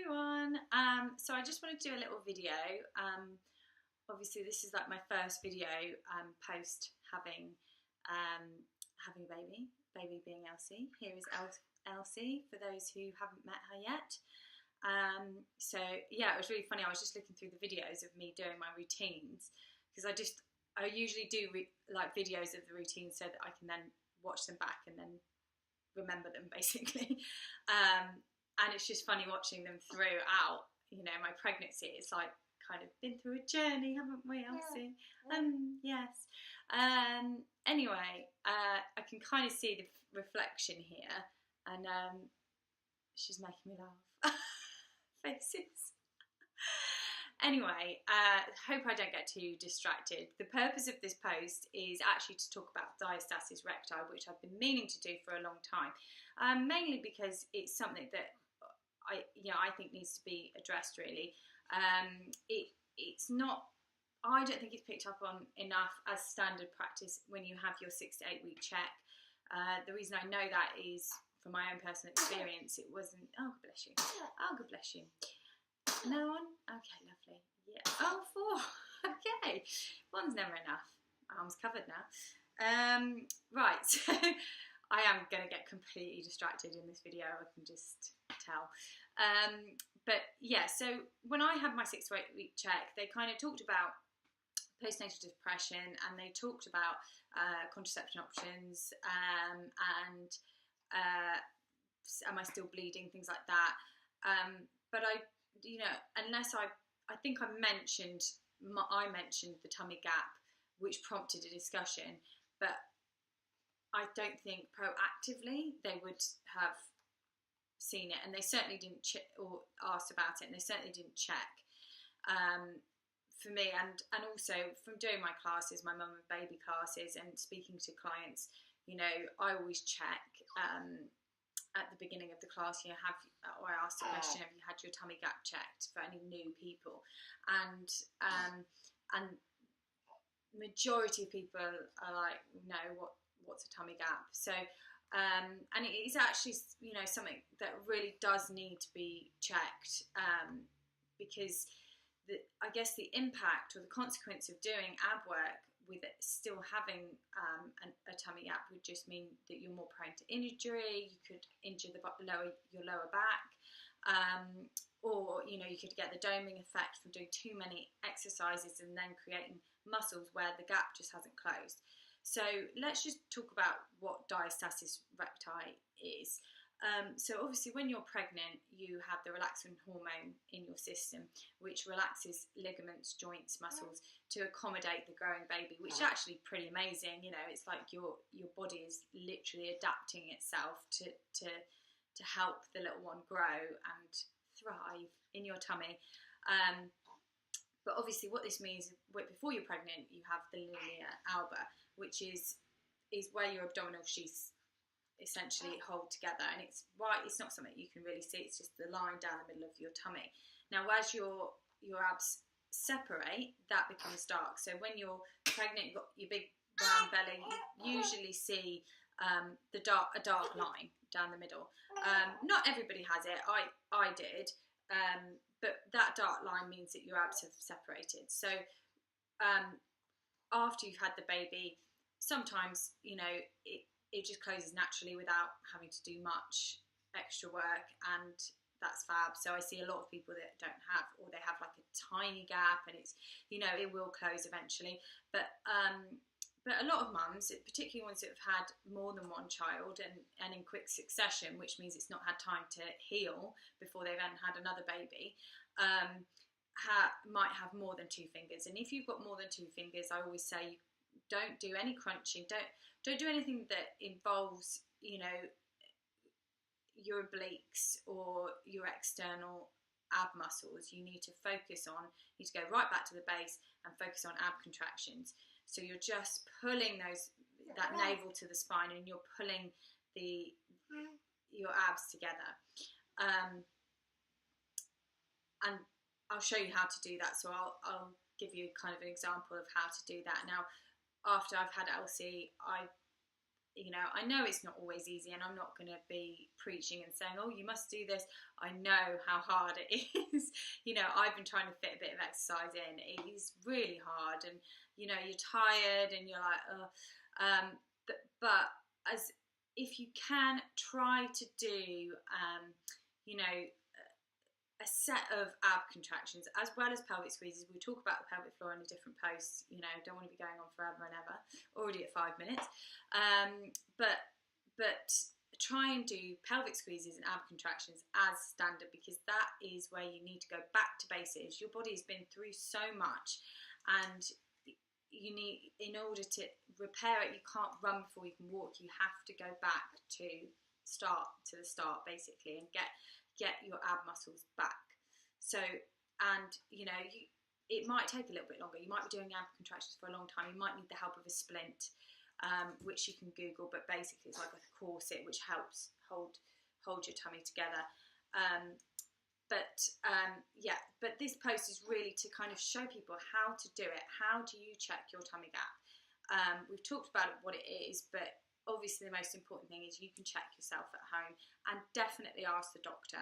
everyone. So I just wanted to do a little video. Obviously this is like my first video post having a baby being Elsie. Here is Elsie for those who haven't met her yet. So yeah, it was really funny. I was just looking through the videos of me doing my routines because I usually do like videos of the routines so that I can then watch them back and then remember them basically. And it's just funny watching them throughout, my pregnancy. It's like kind of been through a journey, haven't we, Elsie? Yeah. Yes. Anyway, I can kind of see the reflection here, and she's making me laugh. Faces. Anyway, hope I don't get too distracted. The purpose of this post is actually to talk about diastasis recti, which I've been meaning to do for a long time, mainly because it's something that I think needs to be addressed really. It's not, I don't think it's picked up on enough as standard practice when you have your 6 to 8 week check. The reason I know that is from my own personal experience. It wasn't, oh God bless you, oh God bless you. No one? Okay, lovely. Yeah. Oh, 4. Okay. One's never enough. Arm's covered now. Right, so I am going to get completely distracted in this video, I can just tell. But yeah, so when I had my 6 to 8 week check, they kind of talked about postnatal depression, and they talked about contraception options, and am I still bleeding, things like that. But unless I think I mentioned the tummy gap, which prompted a discussion, but I don't think proactively they would have seen it, and they certainly didn't or asked about it, and they certainly didn't check. For me, and also from doing my classes, my mum and baby classes, and speaking to clients, I always check at the beginning of the class, or I ask the question, have you had your tummy gap checked, for any new people? And majority of people are like, no, what's a tummy gap? So and it is actually something that really does need to be checked, because I guess the impact or the consequence of doing ab work with it still having a tummy gap would just mean that you're more prone to injury. You could injure your lower back, or you could get the doming effect from doing too many exercises and then creating muscles where the gap just hasn't closed. So let's just talk about what diastasis recti is. So obviously when you're pregnant, you have the relaxin hormone in your system, which relaxes ligaments, joints, muscles to accommodate the growing baby, which is actually pretty amazing. It's like your body is literally adapting itself to help the little one grow and thrive in your tummy. But obviously what this means, before you're pregnant, you have the linea alba, which is where your abdominal sheaths essentially hold together, and it's not something you can really see, it's just the line down the middle of your tummy. Now as your abs separate, that becomes dark. So when you're pregnant, you've got your big round belly, you usually see a dark line down the middle. Not everybody has it, I did, but that dark line means that your abs have separated. So after you've had the baby, sometimes it just closes naturally without having to do much extra work, and that's fab. So I see a lot of people that don't have, or they have like a tiny gap, and it's it will close eventually. But a lot of mums, particularly ones that have had more than one child and in quick succession, which means it's not had time to heal before they've then had another baby, might have more than 2 fingers. And if you've got more than 2 fingers, I always say don't do any crunching, don't do anything that involves your obliques or your external ab muscles. You need to focus on, you need to go right back to the base and focus on ab contractions. So you're just pulling that navel to the spine, and you're pulling your abs together. And I'll show you how to do that. So I'll give you kind of an example of how to do that. Now, after I've had Elsie, I you know, I know it's not always easy, and I'm not going to be preaching and saying, oh, you must do this. I know how hard it is. You know, I've been trying to fit a bit of exercise in. It is really hard, and you know, you're tired and you're like, oh. But as if you can try to do, you know, a set of ab contractions as well as pelvic squeezes. We'll talk about the pelvic floor in a different post. You know, don't want to be going on forever and ever. Already at 5 minutes. But try and do pelvic squeezes and ab contractions as standard, because that is where you need to go back to basics. Your body has been through so much, and you need, in order to repair it, you can't run before you can walk. You have to go back to the start basically, and get your ab muscles back. So, and you know, it might take a little bit longer. You might be doing ab contractions for a long time. You might need the help of a splint, which you can Google, but basically it's like a corset which helps hold your tummy together. But this post is really to kind of show people how to do it. How do you check your tummy gap? We've talked about what it is, but obviously the most important thing is you can check yourself at home, and definitely ask the doctor.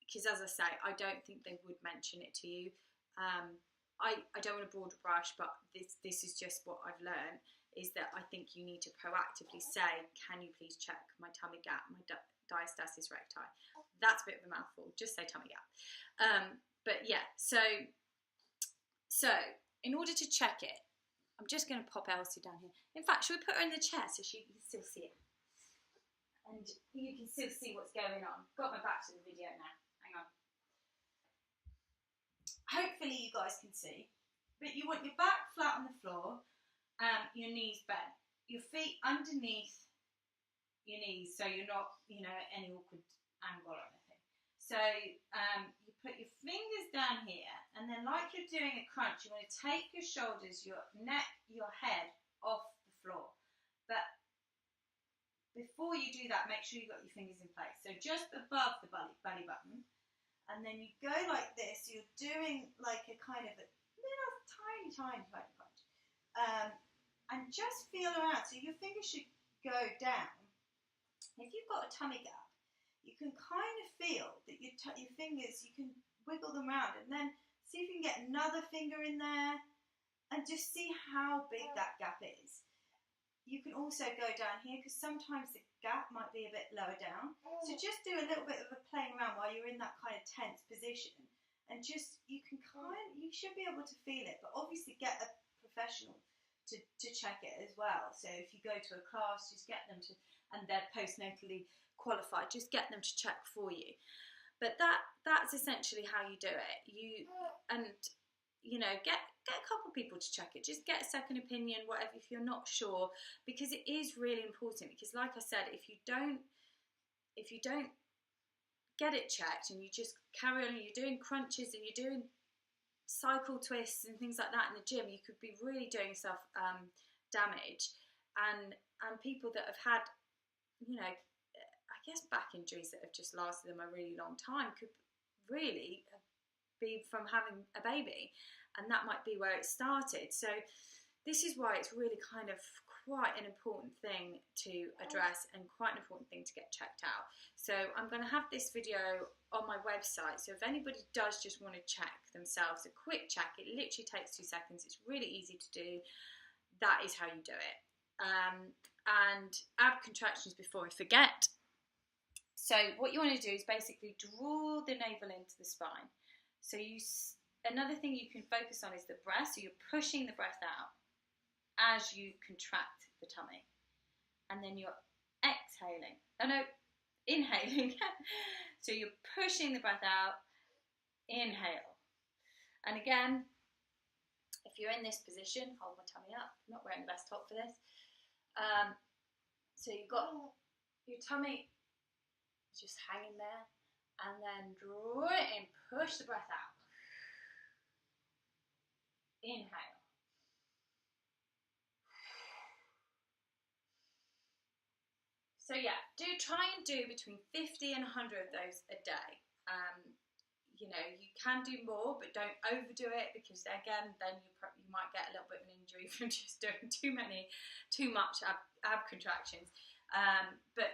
Because as I say, I don't think they would mention it to you. I don't want to broad brush, but this is just what I've learned, is that I think you need to proactively say, can you please check my tummy gap, my diastasis recti. That's a bit of a mouthful, just say tummy gap. But yeah, so in order to check it, I'm just going to pop Elsie down here. In fact, should we put her in the chair so she can still see it? And you can still see what's going on. Got my back to the video now. Hang on. Hopefully you guys can see. But you want your back flat on the floor, your knees bent. Your feet underneath your knees, so you're not, you know, at any awkward angle or anything. So you put your fingers down here, and then like you're doing a crunch, you want to take your shoulders, your neck, your head off the floor. But before you do that, make sure you've got your fingers in place. So just above the belly button, and then you go like this. You're doing like a kind of a little tiny crunch. And just feel around. So your fingers should go down. If you've got a tummy gap, you can kind of feel that your fingers, you can wiggle them around, and then see if you can get another finger in there, and just see how big that gap is. You can also go down here, because sometimes the gap might be a bit lower down. So just do a little bit of a playing around while you're in that kind of tense position, and just, you should be able to feel it, but obviously get a professional to check it as well. So if you go to a class, just get them to, and they're postnatally qualified, just get them to check for you. But that's essentially how you do it. You know, get a couple people to check it. Just get a second opinion, whatever, if you're not sure, because it is really important. Because like I said, if you don't get it checked, and you just carry on, and you're doing crunches and you're doing cycle twists and things like that in the gym, you could be really doing yourself damage. And people that have had, you know, I guess back injuries that have just lasted them a really long time could really be from having a baby, and that might be where it started. So this is why it's really kind of quite an important thing to address, and quite an important thing to get checked out. So I'm going to have this video on my website, so if anybody does just want to check themselves, a quick check, it literally takes 2 seconds, it's really easy to do. That is how you do it. And ab contractions before I forget. So what you want to do is basically draw the navel into the spine. So another thing you can focus on is the breath, so you're pushing the breath out as you contract the tummy, and then you're inhaling. So you're pushing the breath out, inhale, and again, if you're in this position, hold my tummy up. I'm not wearing the best top for this. So you've got your tummy just hanging there, and then draw it in, push the breath out, inhale. So yeah, try and do between 50 and 100 of those a day. you know, you can do more, but don't overdo it, because again, then you might get a little bit of an injury from just doing too much ab contractions. But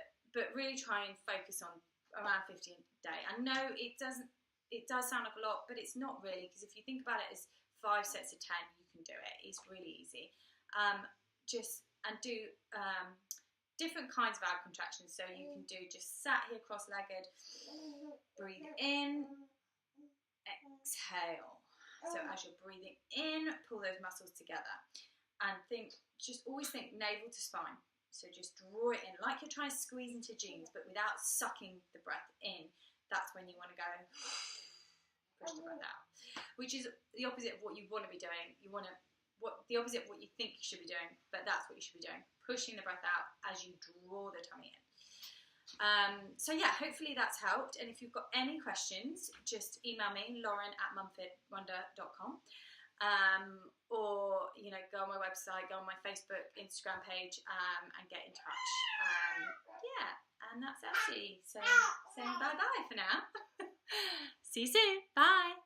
really try and focus on around 50 a day. I know it does sound like a lot, but it's not really, because if you think about it as 5 sets of 10, you can do it. It's really easy. Do different kinds of ab contractions. So you can do just sat here cross-legged, breathe in, exhale. So as you're breathing in, pull those muscles together, and always think navel to spine. So just draw it in, like you're trying to squeeze into jeans, but without sucking the breath in. That's when you want to go push the breath out, which is the opposite of what you want to be doing. The opposite of what you think you should be doing, but that's what you should be doing, pushing the breath out as you draw the tummy in. So yeah, hopefully that's helped. And if you've got any questions, just email me, lauren@mumfitwonder.com, or go on my website, go on my Facebook, Instagram page, and get in touch. And that's Elsie saying bye bye for now. See you soon. Bye.